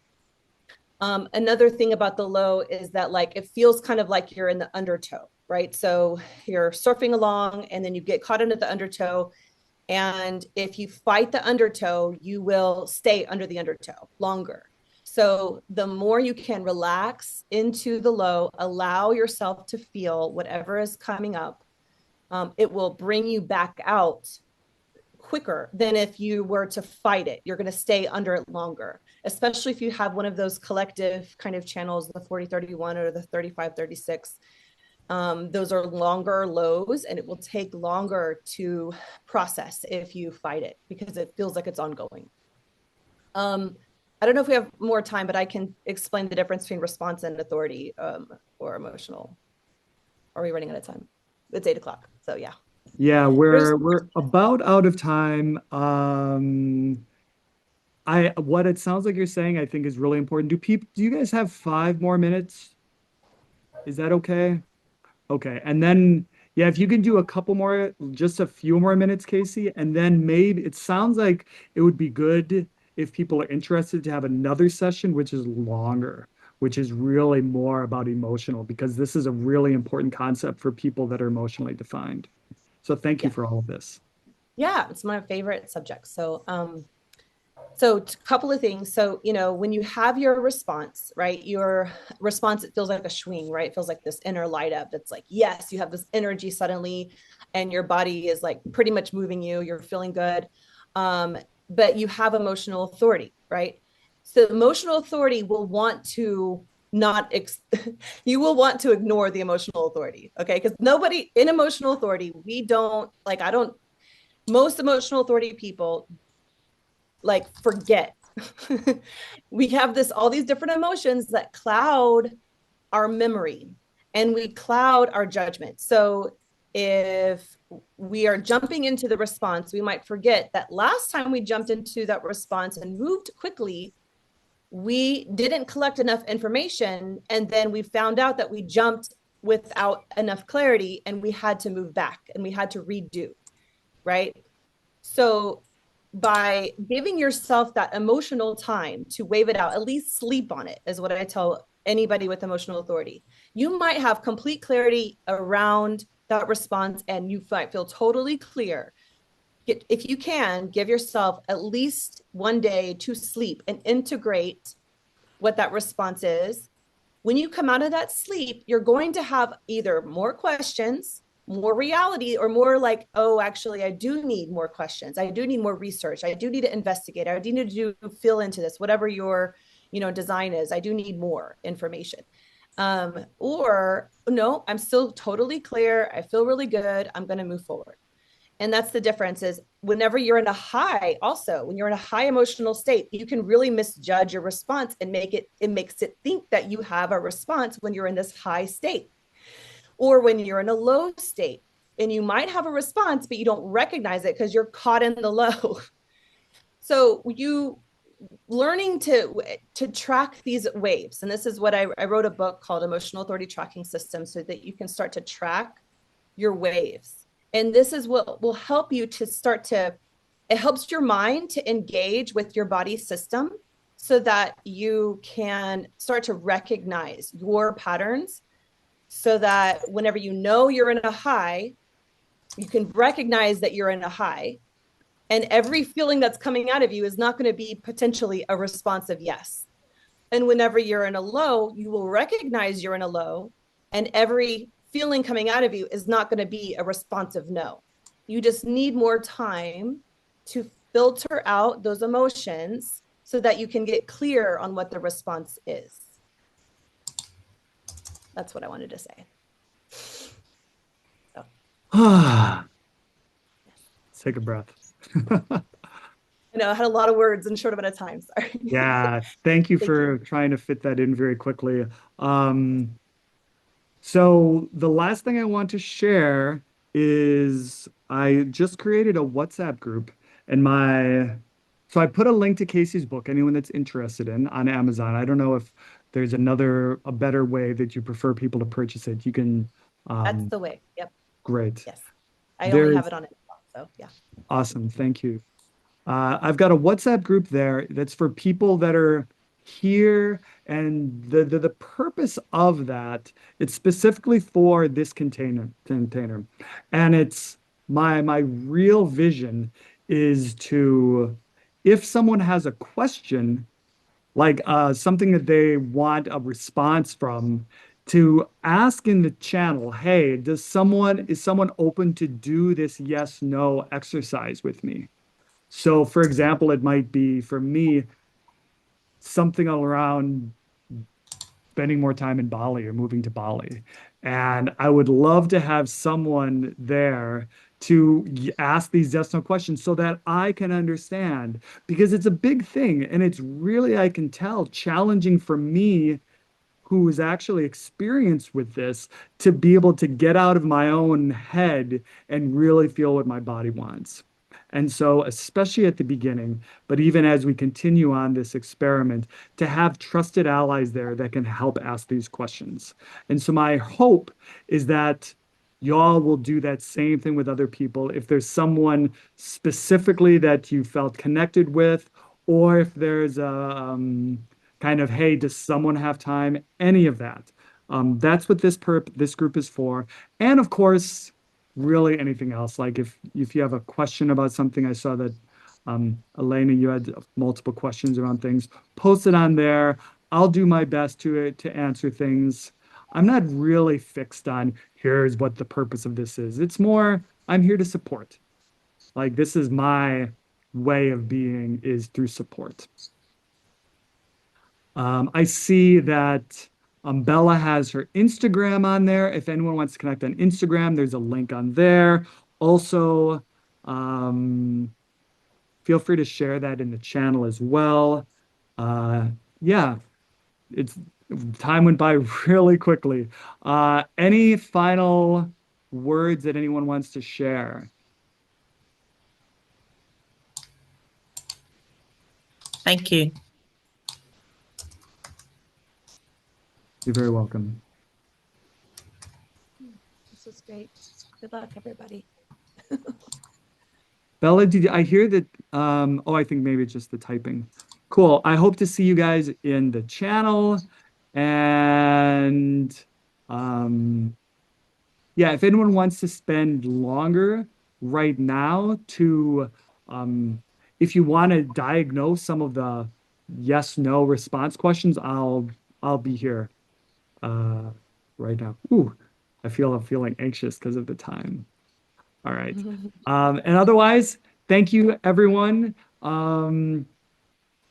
another thing about the low is that like it feels kind of like you're in the undertow, right? So you're surfing along and then you get caught into the undertow. And if you fight the undertow, you will stay under the undertow longer. So the more you can relax into the low, allow yourself to feel whatever is coming up, it will bring you back out quicker than if you were to fight it. You're going to stay under it longer, especially if you have one of those collective kind of channels, the 4031 or the 3536. Those are longer lows, and it will take longer to process if you fight it because it feels like it's ongoing. I don't know if we have more time, but I can explain the difference between response and authority, or emotional. Are we running out of time? It's 8:00. So yeah. Yeah, we're about out of time. What it sounds like you're saying, I think is really important. Do you guys have 5 more minutes? Is that okay? Okay. And then, yeah, if you can do a couple more, just a few more minutes, Casey, and then maybe it sounds like it would be good if people are interested to have another session, which is longer, which is really more about emotional, because this is a really important concept for people that are emotionally defined. So thank you for all of this. Yeah, it's my favorite subject. So, so a couple of things. So, when you have your response, right? Your response, it feels like a swing, right? It feels like this inner light up. That's like, yes, you have this energy suddenly, and your body is like pretty much moving you. You're feeling good. But you have emotional authority, right? So emotional authority will want to not, you will want to ignore the emotional authority. Okay. Because nobody in emotional authority, most emotional authority people like forget. We have all these different emotions that cloud our memory and we cloud our judgment. So if we are jumping into the response, we might forget that last time we jumped into that response and moved quickly, we didn't collect enough information. And then we found out that we jumped without enough clarity and we had to move back and we had to redo, right? So by giving yourself that emotional time to wave it out, at least sleep on it, is what I tell anybody with emotional authority. You might have complete clarity around that response and you might feel totally clear. If you can, give yourself at least one day to sleep and integrate what that response is, When you come out of that sleep, you're going to have either more questions, more reality, or more like, oh, actually, I do need more questions. I do need more research. I do need to investigate. I do need to fill into this, whatever your, design is. I do need more information. Or no, I'm still totally clear. I feel really good. I'm going to move forward. And that's the difference is whenever you're in a high, also when you're in a high emotional state, you can really misjudge your response and it makes it think that you have a response when you're in this high state. Or when you're in a low state and you might have a response, but you don't recognize it because you're caught in the low. So you learning to track these waves. And this is what I wrote a book called Emotional Authority Tracking System so that you can start to track your waves. And this is what will help you to it helps your mind to engage with your body system so that you can start to recognize your patterns so that whenever you're in a high, you can recognize that you're in a high. And every feeling that's coming out of you is not going to be potentially a responsive yes. And whenever you're in a low, you will recognize you're in a low, and every feeling coming out of you is not going to be a responsive no. You just need more time to filter out those emotions so that you can get clear on what the response is. That's what I wanted to say. Ah, take a breath. I know I had a lot of words in a short amount of time. Sorry. Yeah, thank you for trying to fit that in very quickly. So the last thing I want to share is I just created a WhatsApp group and so I put a link to Casey's book, anyone that's interested in on Amazon. I don't know if there's a better way that you prefer people to purchase it. You can, That's the way. Yep. great. Yes. I only have it on it. So yeah. Awesome. Thank you. I've got a WhatsApp group there that's for people that are here, and the purpose of that, it's specifically for this container. And it's my real vision is to, if someone has a question, like something that they want a response from, to ask in the channel, hey, is someone open to do this yes, no exercise with me? So, for example, it might be for me something around spending more time in Bali or moving to Bali. And I would love to have someone there to ask these yes no questions so that I can understand because it's a big thing. And it's really, I can tell, challenging for me who is actually experienced with this to be able to get out of my own head and really feel what my body wants. And so, especially at the beginning, but even as we continue on this experiment, to have trusted allies there that can help ask these questions. And so, my hope is that y'all will do that same thing with other people. If there's someone specifically that you felt connected with, or if there's a kind of, hey, does someone have time? Any of that. That's what this group is for. And of course, really anything else. Like if you have a question about something, I saw that Elena, you had multiple questions around things. Post it on there. I'll do my best to answer things. I'm not really fixed on here's what the purpose of this is. It's more I'm here to support. Like this is my way of being is through support. I see that Bella has her Instagram on there. If anyone wants to connect on Instagram, there's a link on there. Also, feel free to share that in the channel as well. Yeah, it's time went by really quickly. Any final words that anyone wants to share? Thank you. You're very welcome. This was great. Good luck, everybody. Bella, did I hear that? Oh, I think maybe it's just the typing. Cool. I hope to see you guys in the channel. And yeah, if anyone wants to spend longer right now to, if you want to diagnose some of the yes, no response questions, I'll be here. uh, right now. Ooh, I'm feeling anxious because of the time. All right. And otherwise, thank you, everyone.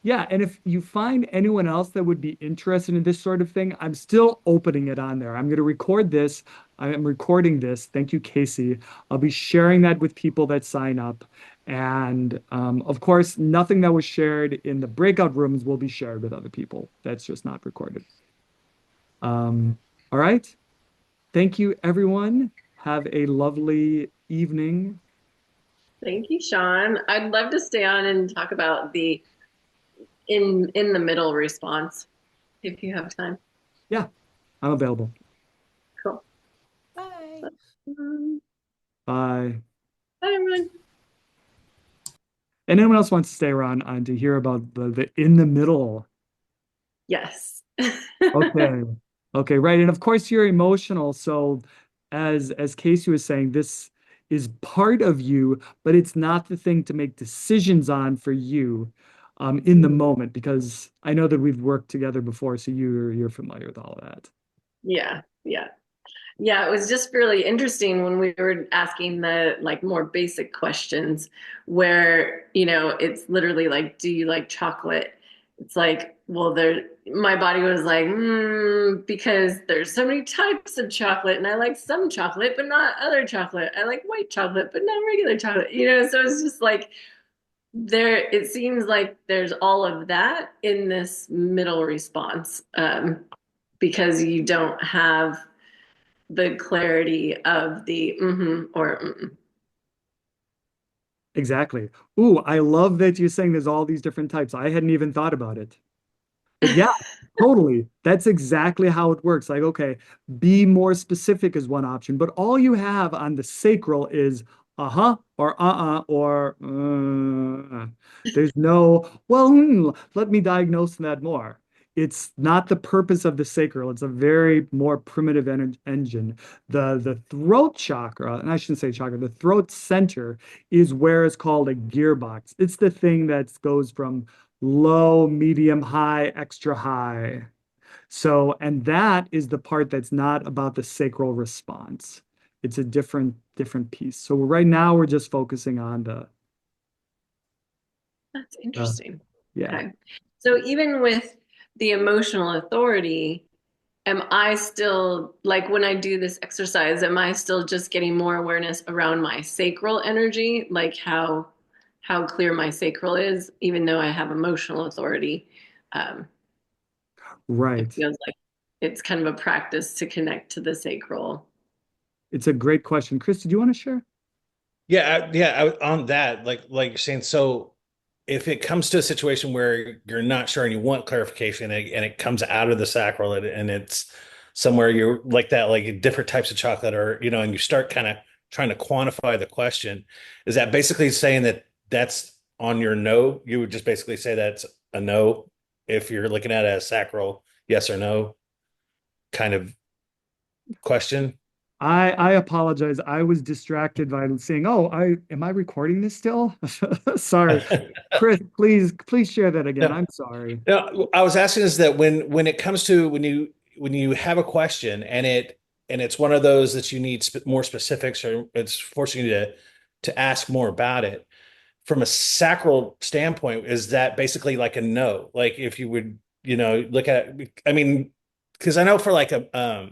Yeah, and if you find anyone else that would be interested in this sort of thing, I'm still opening it on there. I'm going to record this. I am recording this. Thank you, Casey. I'll be sharing that with people that sign up. And of course, nothing that was shared in the breakout rooms will be shared with other people. That's just not recorded. All right. Thank you, everyone. Have a lovely evening. Thank you, Sean. I'd love to stay on and talk about the in the middle response if you have time. Yeah, I'm available. Cool. Bye. Bye. Bye, everyone. And anyone else wants to stay around on to hear about the in the middle? Yes. Okay. Okay, right. And of course you're emotional. So as Casey was saying, this is part of you, but it's not the thing to make decisions on for you in the moment, because I know that we've worked together before, so you're familiar with all of that. Yeah, yeah. Yeah, it was just really interesting when we were asking the like more basic questions where, it's literally like, do you like chocolate? It's like, well, my body was like, because there's so many types of chocolate and I like some chocolate, but not other chocolate. I like white chocolate, but not regular chocolate, so it's just like it seems like there's all of that in this middle response, because you don't have the clarity of the or mm. Exactly. Ooh, I love that you're saying there's all these different types. I hadn't even thought about it. But yeah, totally. That's exactly how it works. Like, okay, be more specific is one option, but all you have on the sacral is uh-huh or or there's no, well, let me diagnose that more. It's not the purpose of the sacral. It's a very more primitive engine. The throat chakra, and I shouldn't say chakra, the throat center is where it's called a gearbox. It's the thing that goes from low, medium, high, extra high. So, and that is the part that's not about the sacral response. It's a different piece. So right now we're just focusing on That's uh, interesting. yeah. Okay. So even with the emotional authority, am I still like when I do this exercise, am I still just getting more awareness around my sacral energy, like how clear my sacral is, even though I have emotional authority? Um, it Right. feels like it's kind of a practice to connect to the sacral. It's a great question. Chris, did you want to share? On that, like you're saying, so if it comes to a situation where you're not sure and you want clarification and it comes out of the sacral and it's somewhere you're like that, like different types of chocolate or, and you start kind of trying to quantify the question, is that basically saying that that's on your no? You would just basically say that's a no if you're looking at it as sacral, yes or no kind of question. I apologize. I was distracted by saying, "Oh, I am I recording this still?" Sorry. Chris, please share that again. No, I'm sorry. no, I was asking is that when it comes to when you have a question and it's one of those that you need more specifics or it's forcing you to ask more about it from a sacral standpoint, is that basically like a no? Like if you would, look at, I mean, because I know for like a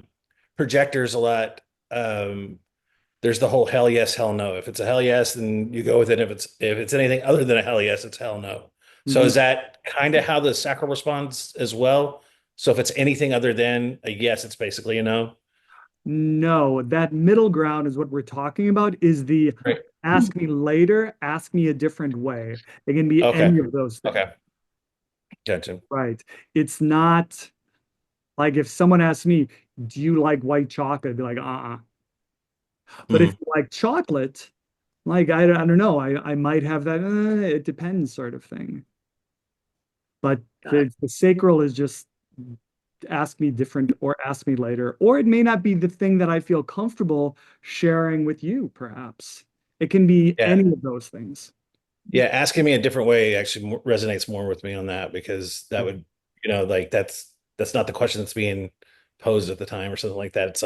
projectors a lot, there's the whole hell yes, hell no. If it's a hell yes, then you go with it. If it's anything other than a hell yes, it's hell no. So Mhm. is that kind of how the sacral responds as well? So if it's anything other than a yes, it's basically a no. No, that middle ground is what we're talking about, is the Right. ask me later, ask me a different way. It can be Okay. any of those things, Okay. Gotcha. right? It's not like if someone asks me, do you like white chocolate? I'd be like, uh-uh. But if Hmm. you like chocolate, like I don't know, I might have that, it depends sort of thing. But Got the sacral is just ask me different or ask me later. Or it may not be the thing that I feel comfortable sharing with you, perhaps. It can be Yeah. any of those things. Yeah. Asking me a different way actually resonates more with me on that because that Yeah. would, like that's not the question that's being posed at the time or something like that. It's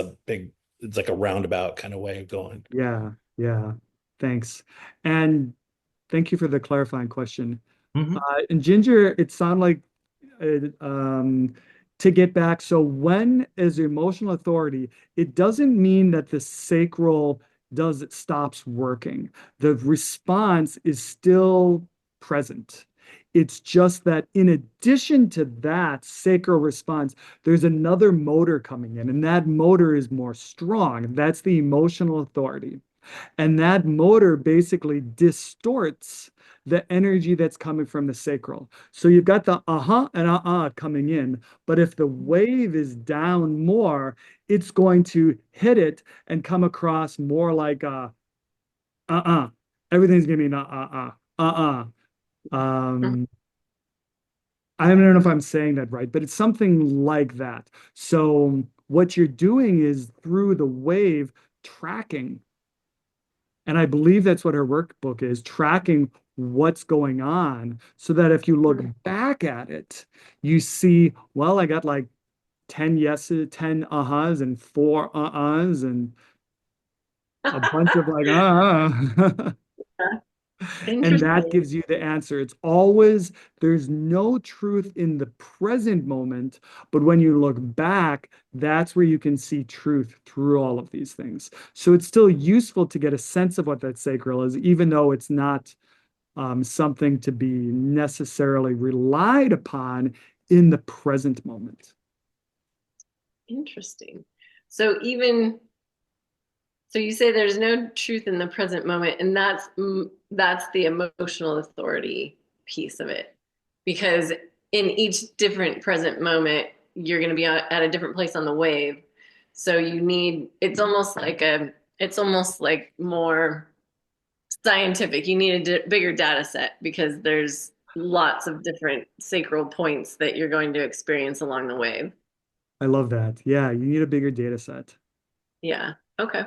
like a roundabout kind of way of going. Yeah, yeah. Thanks. And thank you for the clarifying question. Mhm. And Ginger, it sounded like to get back. So when as emotional authority, it doesn't mean that the sacral does it stops working. The response is still present. It's just that in addition to that sacral response, there's another motor coming in, and that motor is more strong. That's the emotional authority. And that motor basically distorts the energy that's coming from the sacral. So you've got the and coming in. But if the wave is down more, it's going to hit it and come across more like uh. Everything's gonna be an Um, I don't know if I'm saying that right, but it's something like that. So what you're doing is through the wave tracking. And I believe that's what her workbook is, tracking what's going on so that if you look back at it, you see, well, I got like 10 yeses, 10 uh-huhs, and 4 uh-uhs, and a bunch of like, And that Interesting. gives you the answer. It's always, there's no truth in the present moment, but when you look back, that's where you can see truth through all of these things. So it's still useful to get a sense of what that sacral is, even though it's not something to be necessarily relied upon in the present moment. Interesting. So even so you say there's no truth in the present moment, and that's the emotional authority piece of it. Because in each different present moment, you're going to be at a different place on the wave. So you need it's almost like more scientific. You need a bigger data set because there's lots of different sacral points that you're going to experience along the wave. I love that. Yeah, you need a bigger data set. Yeah. Okay.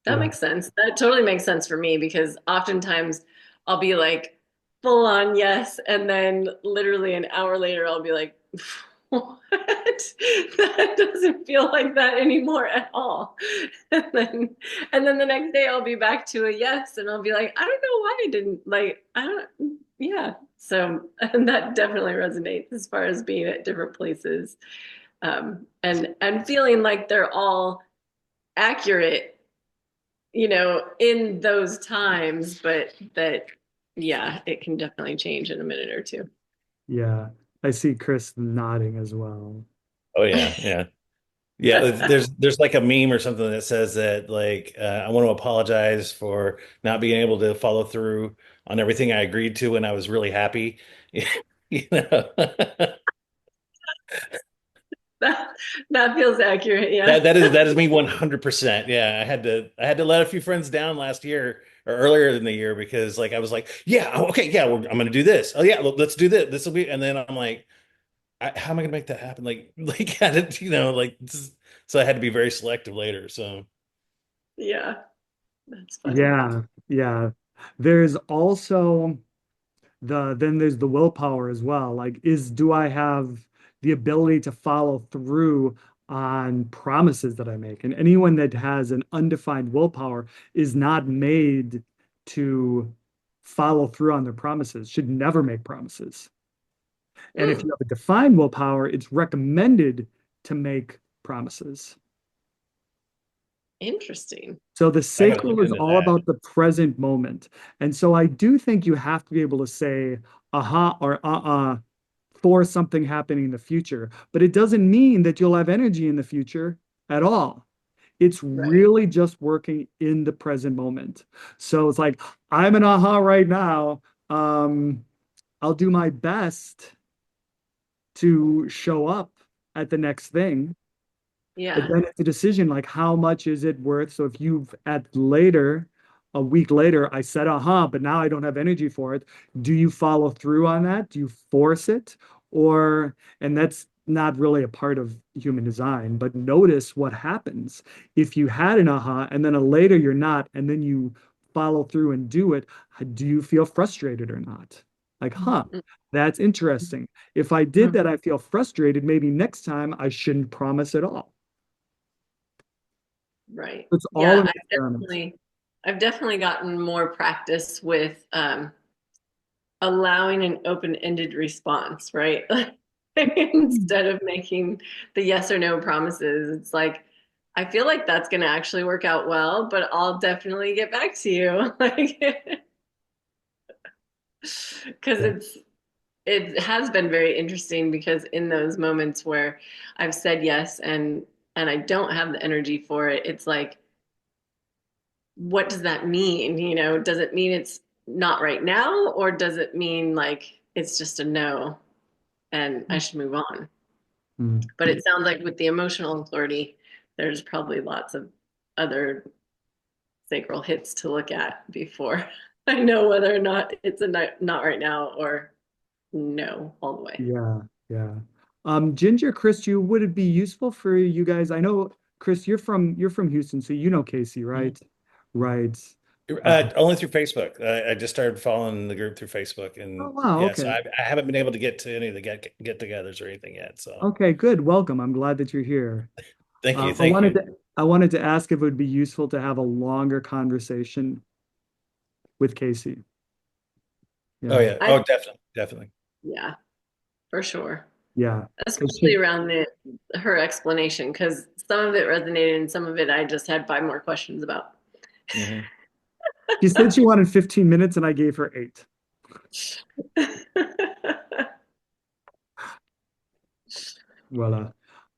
That Yeah. makes sense. That totally makes sense for me because oftentimes I'll be like full on yes, and then literally an hour later I'll be like, what? That doesn't feel like that anymore at all. And then the next day I'll be back to a yes, and I'll be like, I don't know why I didn't like. I don't. Yeah. So and that definitely resonates as far as being at different places, and feeling like they're all accurate, in those times, but that, yeah, it can definitely change in a minute or two. Yeah. I see Chris nodding as well. Oh yeah, yeah. Yeah, there's like a meme or something that says that like I want to apologize for not being able to follow through on everything I agreed to when I was really happy. You know. That that feels accurate, yeah. That is me 100%. Yeah, I had to let a few friends down last year or earlier in the year because like I was like, yeah, okay, yeah, I'm gonna do this. Oh yeah, let's do this. This will be, and then I'm like, how am I gonna make that happen? Like, I did, so I had to be very selective later. So. Yeah, that's funny. Yeah. Yeah. There's also then there's the willpower as well. Like, do I have the ability to follow through on promises that I make? And anyone that has an undefined willpower is not made to follow through on their promises, should never make promises. And if Hmm, you have a defined willpower, it's recommended to make promises. interesting. So the I gotta sacral look is into all that. about the present moment. And so I do think you have to be able to say aha or for something happening in the future. But it doesn't mean that you'll have energy in the future at all. It's Right. really just working in the present moment. So it's like, I'm an aha right now. I'll do my best to show up at the next thing. But Yeah. then it's a decision like how much is it worth? So if you've at later, a week later, I said, but now I don't have energy for it. Do you follow through on that? Do you force it? And that's not really a part of human design, but notice what happens if you had an and then a later you're not, and then you follow through and do it. Do you feel frustrated or not? Like, huh, that's interesting. If I did that, I feel frustrated. Maybe next time I shouldn't promise at all. Right. It's all Yeah, an experiment. I've definitely gotten more practice with allowing an open-ended response, right? Instead of making the yes or no promises, it's like, I feel like that's going to actually work out well, but I'll definitely get back to you. Like, because it has been very interesting because in those moments where I've said yes and I don't have the energy for it, it's like, what does that mean? You know, does it mean it's not right now, or does it mean like it's just a no and I should move on? Mm. But it sounds like with the emotional authority, there's probably lots of other sacral hits to look at before I know whether or not it's a not right now or no all the way. Yeah, yeah. Ginger, Chris, would it be useful for you guys? I know, Chris, you're from Houston, so you know Casey, right? Right. Only through Facebook. I just started following the group through Facebook, Oh and wow, yeah, so okay. I haven't been able to get to any of the get-togethers or anything yet. So Okay, good. Welcome. I'm glad that you're here. thank you, I thank wanted you. to I wanted to ask if it would be useful to have a longer conversation with Casey. Oh Yeah, yeah, I oh definitely, definitely. Yeah, for sure. yeah. 'Cause Especially around her explanation, because some of it resonated and some of it I just had five more questions about. Hmm. she said she wanted 15 minutes and I gave her 8. Voila.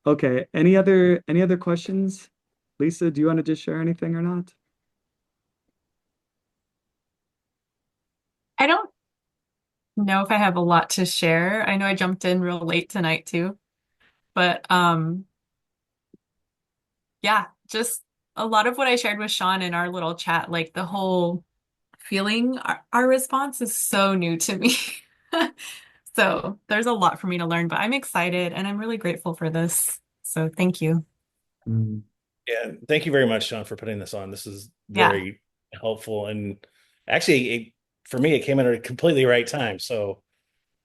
Okay. Any other questions? Lisa, do you want to just share anything or not? I don't know if I have a lot to share. I know I jumped in real late tonight too, but yeah, just a lot of what I shared with Sean in our little chat, like the whole feeling our response is so new to me. So there's a lot for me to learn, but I'm excited and I'm really grateful for this. So thank you. Mm, Yeah, thank you very much, Sean, for putting this on. This is Yeah. very helpful, and actually, for me, it came at a completely right time. So,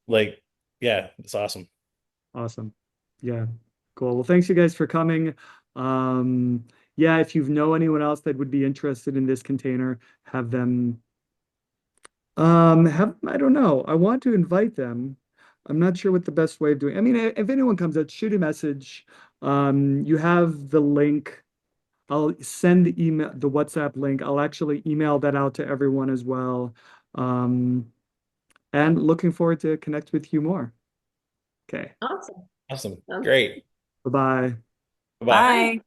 like, yeah, it's awesome. awesome. Yeah. Cool. Well, thanks you guys for coming. Um, yeah, if you know anyone else that would be interested in this container, have them I don't know. I want to invite them. I'm not sure what the best way of doing. I mean, if anyone comes out, shoot a message. You have the link. I'll send the email, the WhatsApp link. I'll actually email that out to everyone as well. Um, and looking forward to connect with you more. Okay. Awesome. Awesome. Sounds Great. Bye-bye. Bye-bye. Bye. Bye.